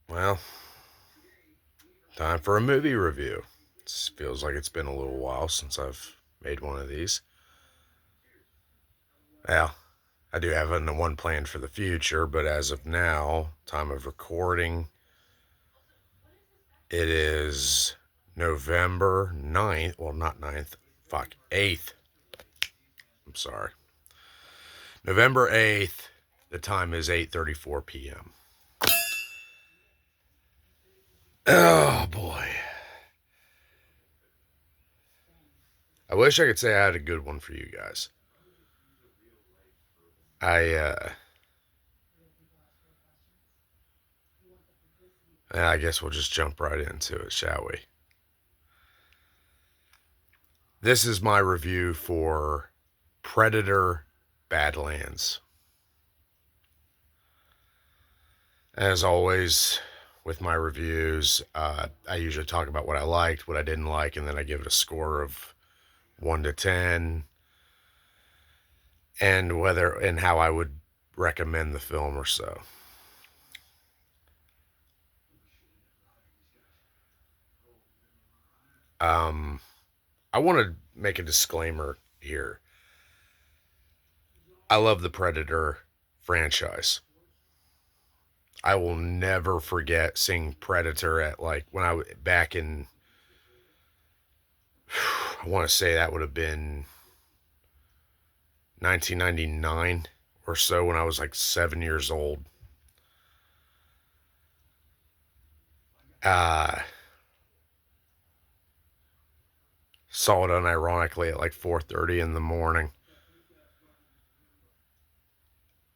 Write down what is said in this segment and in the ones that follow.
Well, time for a movie review. It feels like it's been a little while since I've made one of these. Well, I do have one planned for the future, but as of now, time of recording, it is November 9th. Well, not 9th. Fuck, 8th. I'm sorry. November 8th. The time is 8:34 p.m. Oh boy. I wish I could say I had a good one for you guys. I I guess we'll just jump right into it, shall we? This is my review for Predator Badlands. As always, with my reviews, I usually talk about what I liked, what I didn't like, and then I give it a score of 1 to 10 and whether and how I would recommend the film or so. Um, I want to make a disclaimer here. I love the Predator franchise. I will never forget seeing Predator at like when back in I want to say that would have been 1999 or so when I was like 7 years old. Uh Saw it unironically at like 4:30 in the morning.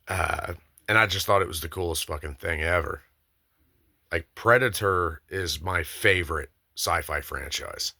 Uh and I just thought it was the coolest fucking thing ever. Like Predator is my favorite sci-fi franchise.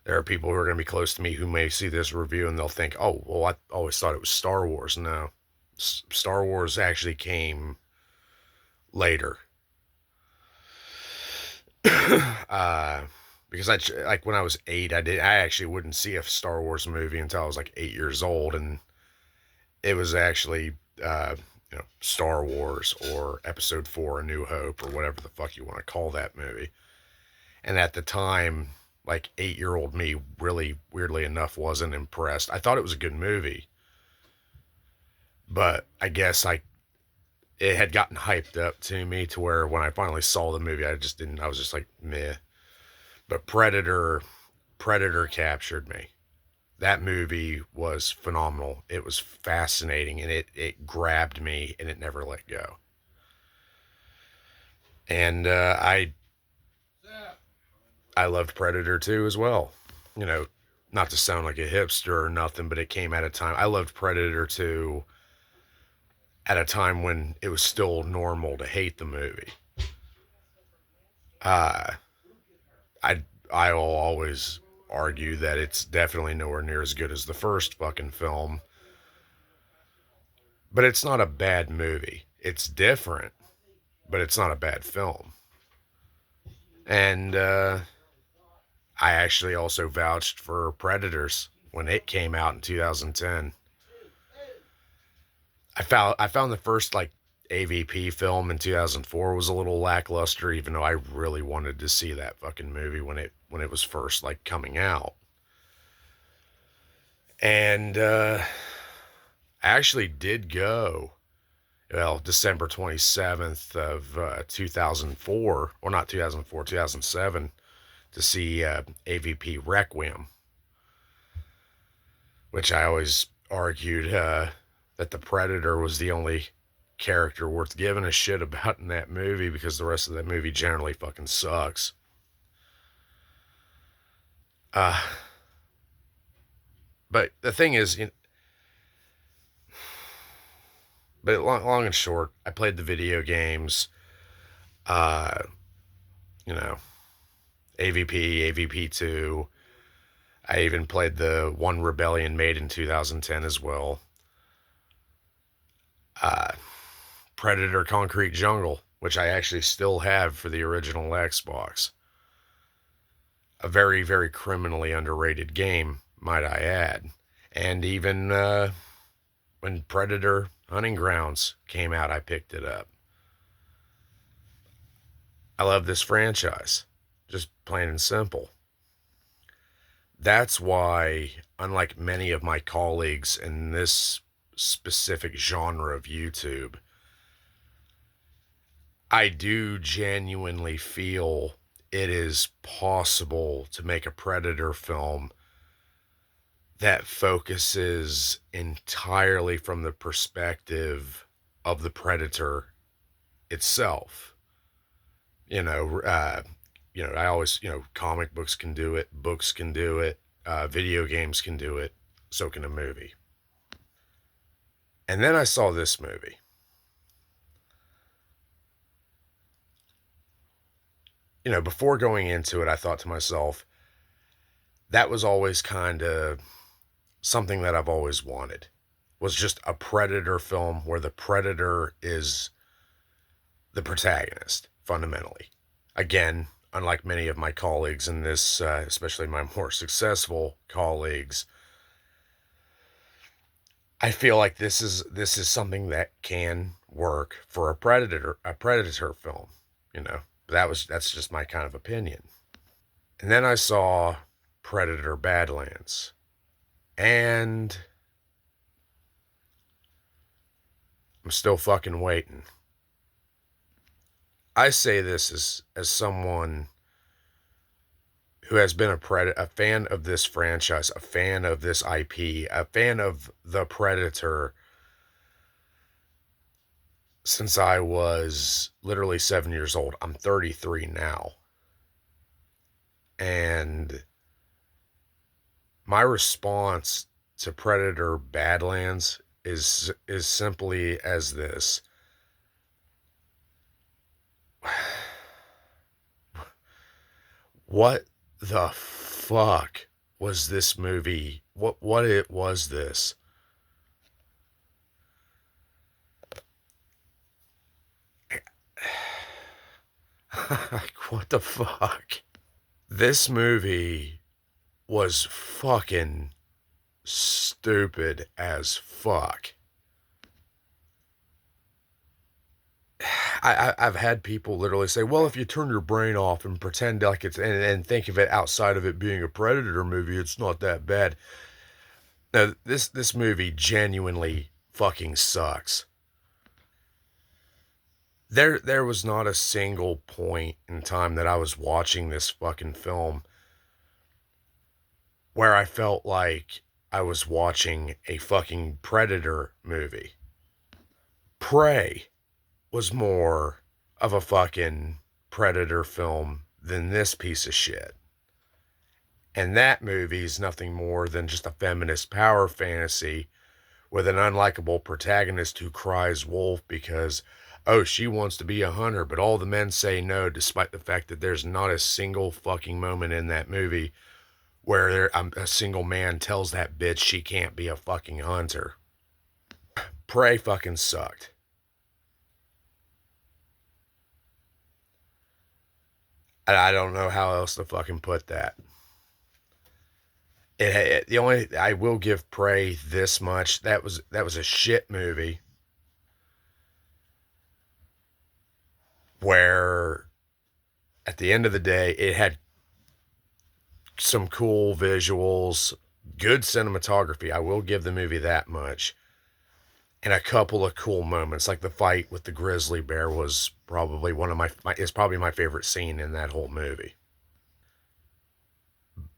There are people who are going to be close to me who may see this review and they'll think, "Oh, well, I always thought it was Star Wars." No, Star Wars actually came later. uh, because like when I was 8, I actually wouldn't see a Star Wars movie until I was like 8 years old, and it was actually Star Wars or Episode 4, A New Hope, or whatever the fuck you want to call that movie. And at the time, like 8-year-old me, really weirdly enough, wasn't impressed. I thought it was a good movie, but I guess it had gotten hyped up to me to where when I finally saw the movie, I just didn't. I was just like meh. But Predator captured me. That movie was phenomenal. It was fascinating, and it grabbed me, and it never let go. And I loved Predator 2 as well. You know, not to sound like a hipster or nothing, but it came at a time. I loved Predator 2 at a time when it was still normal to hate the movie. Uh, I I'll always argue that it's definitely nowhere near as good as the first fucking film, but it's not a bad movie. It's different, but it's not a bad film. And I actually also vouched for Predators when it came out in 2010. I found the first like AVP film in 2004 was a little lackluster, even though I really wanted to see that fucking movie when it was first like coming out. And I actually did go, well, December 27th of 2004, or not 2004, 2007, to see AVP Requiem, which I always argued that the Predator was the only character worth giving a shit about in that movie because the rest of that movie generally fucking sucks. Uh, but the thing is, but long and short, I played the video games, uh, you know, AVP, AVP 2. I even played the one Rebellion made in 2010 as well. Uh, Predator Concrete Jungle, which I actually still have for the original Xbox. A very, very criminally underrated game, might I add. And even when Predator Hunting Grounds came out, I picked it up. I love this franchise. Just plain and simple. That's why, unlike many of my colleagues in this specific genre of YouTube, I do genuinely feel it is possible to make a Predator film that focuses entirely from the perspective of the Predator itself. You know, I always, comic books can do it, books can do it, video games can do it, so can a movie. And then I saw this movie. Before going into it, I thought to myself, that was always kind of something that I've always wanted, was just a Predator film where the Predator is the protagonist, fundamentally. Again, unlike many of my colleagues in this, especially my more successful colleagues, I feel like this is something that can work for a predator film, you know. That's just my kind of opinion. And then I saw Predator Badlands, and I'm still fucking waiting. I say this as someone who has been a fan of this franchise, a fan of this IP, a fan of the Predator since I was literally 7 years old. I'm 33 now. And my response to Predator Badlands is simply as this. What the fuck was this movie? What it was this? Like, what the fuck? This movie was fucking stupid as fuck. I've had people literally say, "Well, if you turn your brain off and pretend like it's and think of it outside of it being a Predator movie, it's not that bad." No, this movie genuinely fucking sucks. There was not a single point in time that I was watching this fucking film where I felt like I was watching a fucking Predator movie. Prey was more of a fucking Predator film than this piece of shit. And that movie is nothing more than just a feminist power fantasy with an unlikable protagonist who cries wolf because, oh, she wants to be a hunter, but all the men say no, despite the fact that there's not a single fucking moment in that movie where a single man tells that bitch she can't be a fucking hunter. Prey fucking sucked. I don't know how else to fucking put that. The only I will give Prey this much. That was a shit movie where at the end of the day it had some cool visuals, good cinematography. I will give the movie that much. And a couple of cool moments, like the fight with the grizzly bear was probably one of is probably my favorite scene in that whole movie.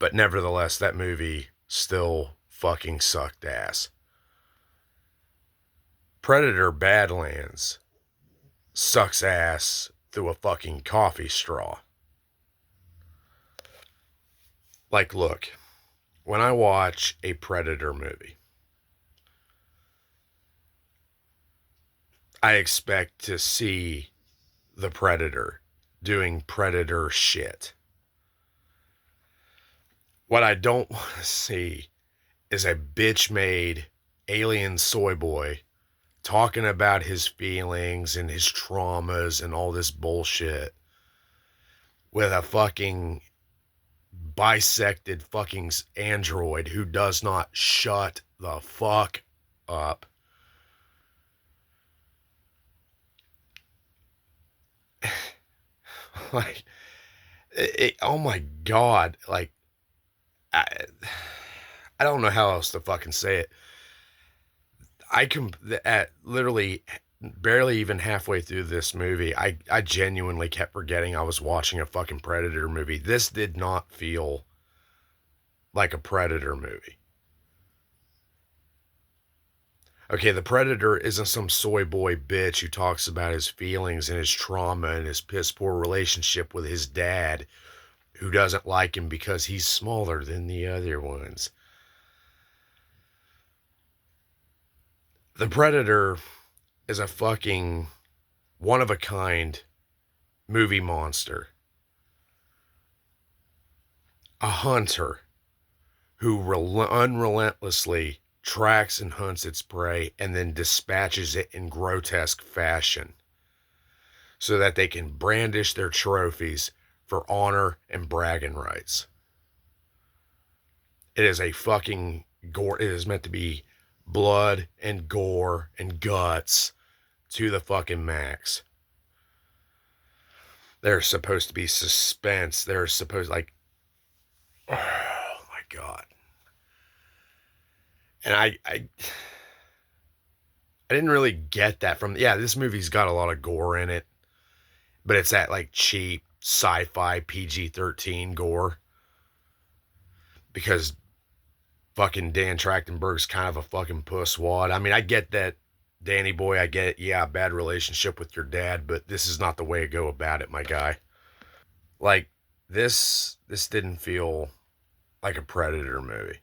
But nevertheless, that movie still fucking sucked ass. Predator Badlands sucks ass through a fucking coffee straw. Like, look, when I watch a Predator movie, I expect to see the Predator doing Predator shit. What I don't want to see is a bitch made alien soy boy talking about his feelings and his traumas and all this bullshit with a fucking bisected fucking android who does not shut the fuck up. Like, oh my God. Like, I, I don't know how else to fucking say it. At literally barely even halfway through this movie, I genuinely kept forgetting I was watching a fucking Predator movie. This did not feel like a Predator movie. Okay, the Predator isn't some soy boy bitch who talks about his feelings and his trauma and his piss poor relationship with his dad, who doesn't like him because he's smaller than the other ones. The Predator is a fucking one of a kind movie monster, a hunter who unrelentlessly tracks and hunts its prey and then dispatches it in grotesque fashion so that they can brandish their trophies for honor and bragging rights. It is a fucking gore. It is meant to be blood and gore and guts to the fucking max. There's supposed to be suspense. There's supposed like, oh my God. And I didn't really get that from, yeah, this movie's got a lot of gore in it, but it's that like cheap sci-fi PG-13 gore because fucking Dan Trachtenberg's kind of a fucking pusswad. I mean, I get that, Danny boy, I get it. Yeah, bad relationship with your dad, but this is not the way to go about it, my guy. Like this didn't feel like a Predator movie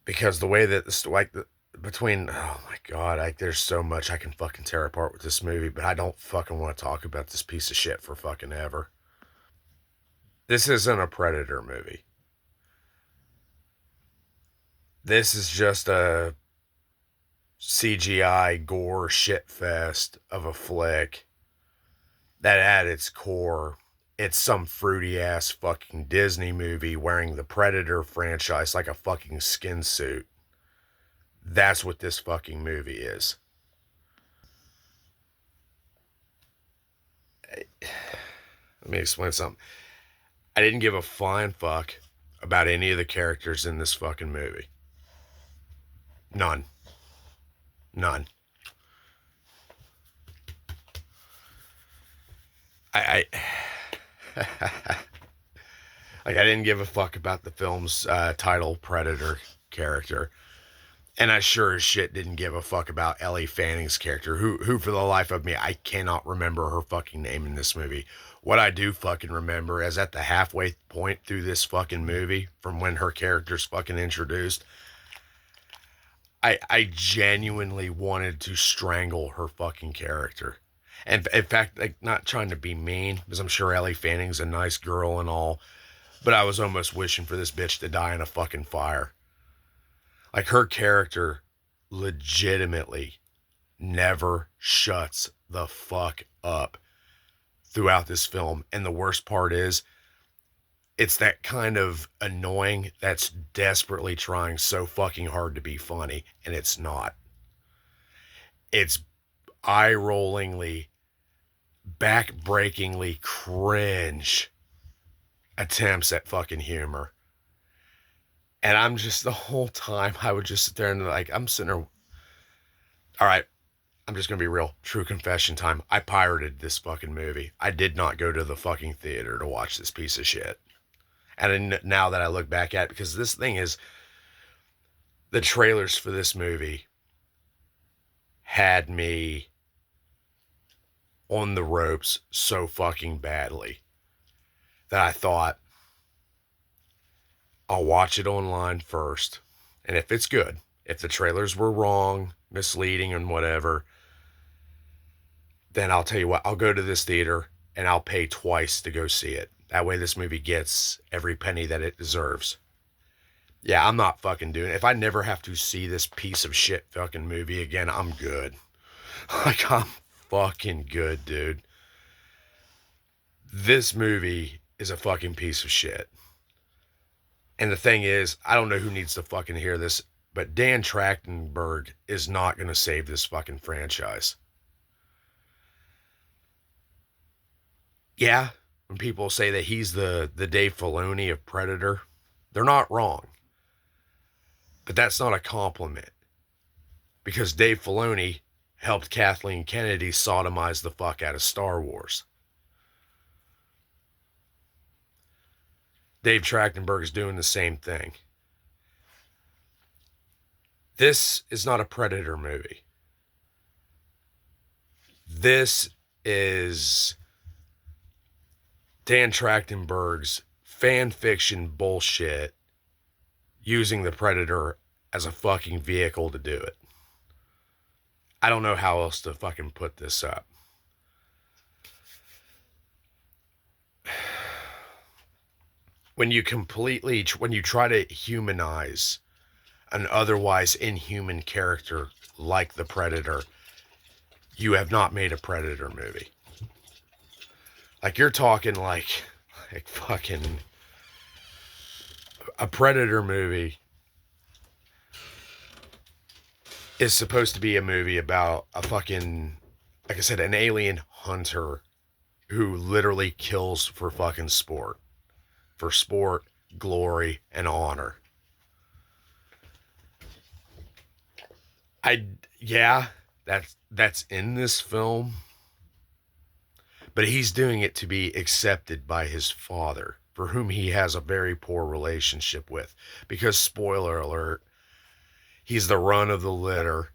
because the way that this like the between, oh my God, like there's so much I can fucking tear apart with this movie, but I don't fucking want to talk about this piece of shit for fucking ever. This isn't a Predator movie. This is just a CGI gore shit fest of a flick that at its core, it's some fruity ass fucking Disney movie wearing the Predator franchise like a fucking skin suit. That's what this fucking movie is. Let me explain something. I didn't give a flying fuck about any of the characters in this fucking movie. None. None. I like I didn't give a fuck about the film's title Predator character. And I sure as shit didn't give a fuck about Ellie Fanning's character, who for the life of me, I cannot remember her fucking name in this movie. What I do fucking remember is at the halfway point through this fucking movie, from when her character's fucking introduced, I genuinely wanted to strangle her fucking character. And in fact, like not trying to be mean, because I'm sure Ellie Fanning's a nice girl and all, but I was almost wishing for this bitch to die in a fucking fire. Like her character legitimately never shuts the fuck up throughout this film. And the worst part is, it's that kind of annoying that's desperately trying so fucking hard to be funny, and it's not. It's eye rollingly, back breakingly cringe attempts at fucking humor. And I'm just the whole time I would just sit there and like, I'm sitting there. All right, I'm just gonna be real. True confession time. I pirated this fucking movie. I did not go to the fucking theater to watch this piece of shit. And now that I look back at it, because this thing is, the trailers for this movie had me on the ropes so fucking badly that I thought, I'll watch it online first. And if it's good, if the trailers were wrong, misleading, and whatever, then I'll tell you what, I'll go to this theater and I'll pay twice to go see it. That way this movie gets every penny that it deserves. Yeah, I'm not fucking doing it. If I never have to see this piece of shit fucking movie again, I'm good. Like, I'm fucking good, dude. This movie is a fucking piece of shit. And the thing is, I don't know who needs to fucking hear this, but Dan Trachtenberg is not going to save this fucking franchise. Yeah, when people say that he's the Dave Filoni of Predator, they're not wrong. But that's not a compliment because Dave Filoni helped Kathleen Kennedy sodomize the fuck out of Star Wars. Dave Trachtenberg is doing the same thing. This is not a Predator movie. This is Dan Trachtenberg's fan fiction bullshit using the Predator as a fucking vehicle to do it. I don't know how else to fucking put this up. When you try to humanize an otherwise inhuman character like the Predator, you have not made a Predator movie. Like, you're talking like fucking a Predator movie is supposed to be a movie about a fucking, like I said, an alien hunter who literally kills for fucking sport. For sport, glory, and honor. Yeah, that's in this film. But he's doing it to be accepted by his father, for whom he has a very poor relationship with. Because, spoiler alert, he's the run of the litter,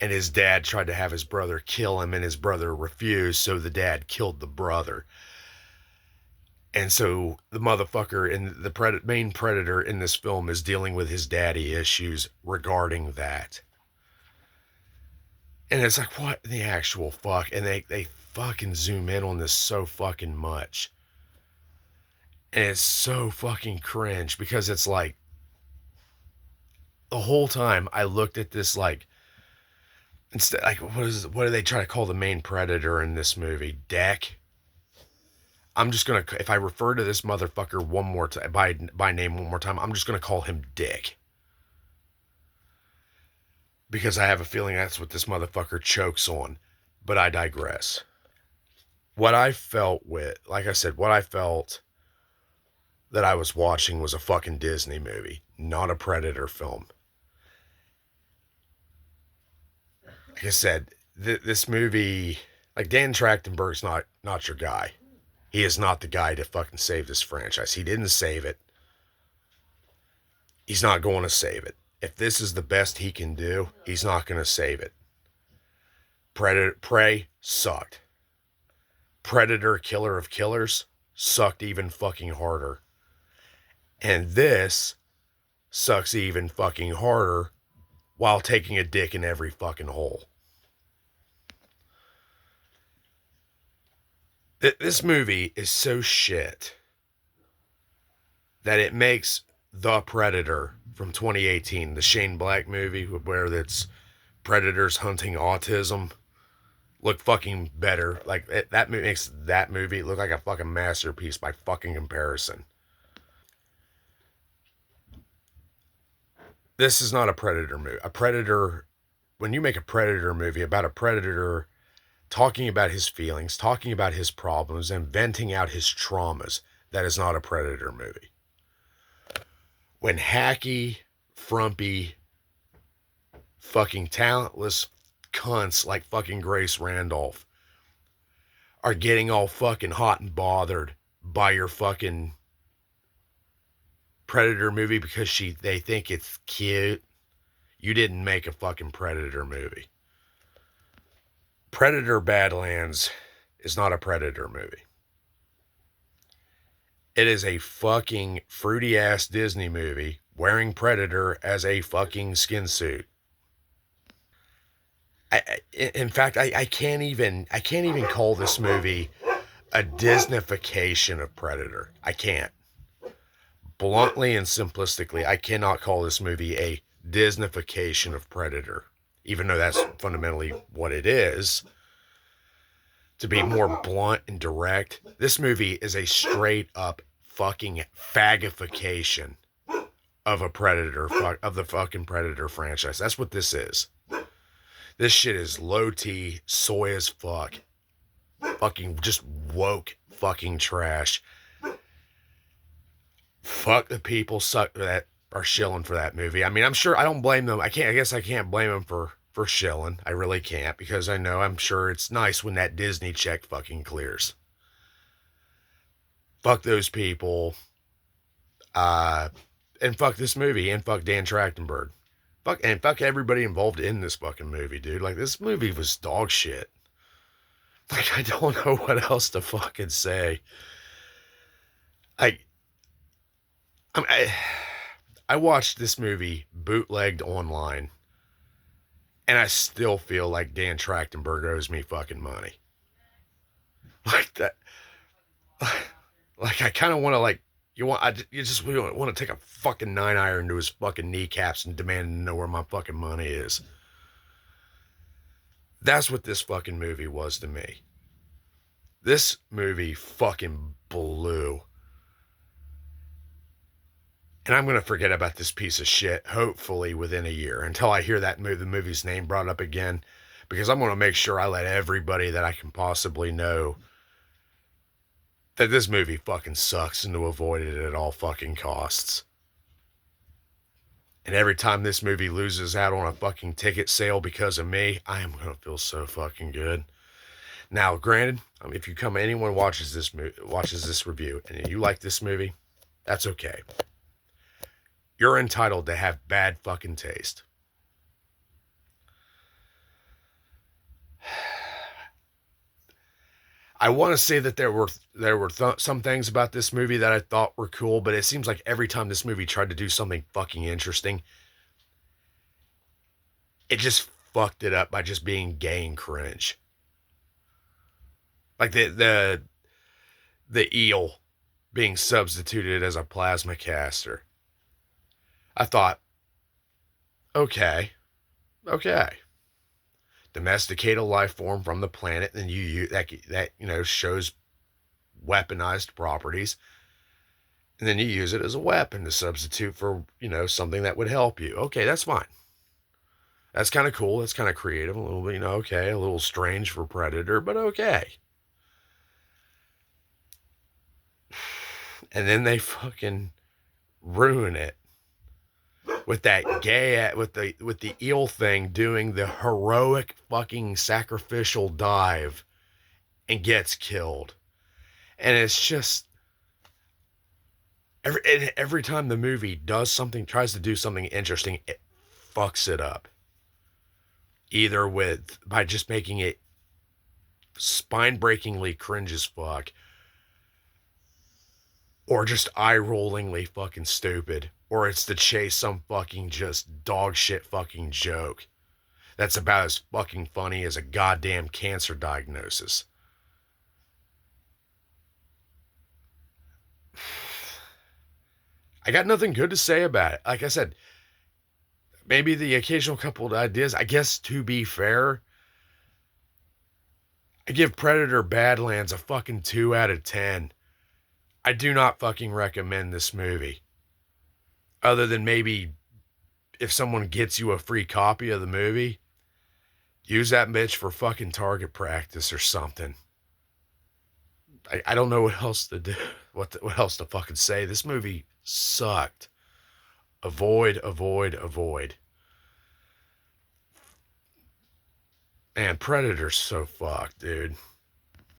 and his dad tried to have his brother kill him, and his brother refused, so the dad killed the brother. And so the motherfucker in the main Predator in this film is dealing with his daddy issues regarding that. And it's like, what the actual fuck? And they fucking zoom in on this so fucking much. And it's so fucking cringe because it's like, the whole time I looked at this like, instead, like, what do they try to call the main Predator in this movie? Deck? I'm just gonna, if I refer to this motherfucker one more time by name one more time, I'm just gonna call him Dick, because I have a feeling that's what this motherfucker chokes on. But I digress. What I felt that I was watching was a fucking Disney movie, not a Predator film. Like I said, this movie, like, Dan Trachtenberg's not your guy. He is not the guy to fucking save this franchise. He didn't save it. He's not going to save it. If this is the best he can do, he's not going to save it. Prey sucked. Predator, Killer of Killers, sucked even fucking harder. And this sucks even fucking harder while taking a dick in every fucking hole. This movie is so shit that it makes The Predator from 2018, the Shane Black movie where it's predators hunting autism, look fucking better. Like, that makes that movie look like a fucking masterpiece by fucking comparison. This is not a Predator movie. When you make a Predator movie about a predator talking about his feelings, talking about his problems, and venting out his traumas, that is not a Predator movie. When hacky, frumpy, fucking talentless cunts like fucking Grace Randolph are getting all fucking hot and bothered by your fucking Predator movie because they think it's cute, you didn't make a fucking Predator movie. Predator Badlands is not a Predator movie. It is a fucking fruity ass Disney movie wearing Predator as a fucking skin suit. In fact, I can't even call this movie a Disneyfication of Predator. I can't. Bluntly and simplistically, I cannot call this movie a Disneyfication of Predator, even though that's fundamentally what it is. To be more blunt and direct, this movie is a straight up fucking fagification of a Predator, of the fucking Predator franchise. That's what this is. This shit is low T, soy as fuck. Fucking just woke fucking trash. Fuck the people suck that are shilling for that movie. I mean, I'm sure I don't blame them. I guess I can't blame them for shilling. I really can't, because I know, I'm sure it's nice when that Disney check fucking clears. Fuck those people. Uh and fuck this movie, and fuck Dan Trachtenberg. Fuck everybody involved in this fucking movie, dude. Like, this movie was dog shit. Like, I don't know what else to fucking say. I I, I watched this movie bootlegged online, and I still feel like Dan Trachtenberg owes me fucking money. Like that. Like, I kind of want to, like, you just want to take a fucking 9-iron to his fucking kneecaps and demand to know where my fucking money is. That's what this fucking movie was to me. This movie fucking blew. And I'm going to forget about this piece of shit, hopefully within a year, until I hear the movie's name brought up again, because I'm going to make sure I let everybody that I can possibly know that this movie fucking sucks, and to avoid it at all fucking costs. And every time this movie loses out on a fucking ticket sale because of me, I am going to feel so fucking good. Now, granted, if anyone watches this review and you like this movie, that's okay. You're entitled to have bad fucking taste. I want to say that there were some things about this movie that I thought were cool, but it seems like every time this movie tried to do something fucking interesting, it just fucked it up by just being gay and cringe. Like the eel being substituted as a plasma caster. I thought, okay. Domesticate a life form from the planet, and that shows weaponized properties, and then you use it as a weapon to substitute for something that would help you. Okay, that's fine. That's kind of cool. That's kind of creative. A little bit, okay, a little strange for Predator, but okay. And then they fucking ruin it with that with the eel thing doing the heroic fucking sacrificial dive and gets killed. And it's just every time the movie tries to do something interesting, it fucks it up. Either by just making it spine-breakingly cringe as fuck, or just eye-rollingly fucking stupid, or it's to chase some fucking just dog shit fucking joke that's about as fucking funny as a goddamn cancer diagnosis. I got nothing good to say about it. Like I said, maybe the occasional couple of ideas. I guess, to be fair, I give Predator Badlands a fucking 2 out of 10. I do not fucking recommend this movie. Other than maybe if someone gets you a free copy of the movie, use that bitch for fucking target practice or something. I don't know what else to do. What else to fucking say? This movie sucked. Avoid. Man, Predator's so fucked, dude.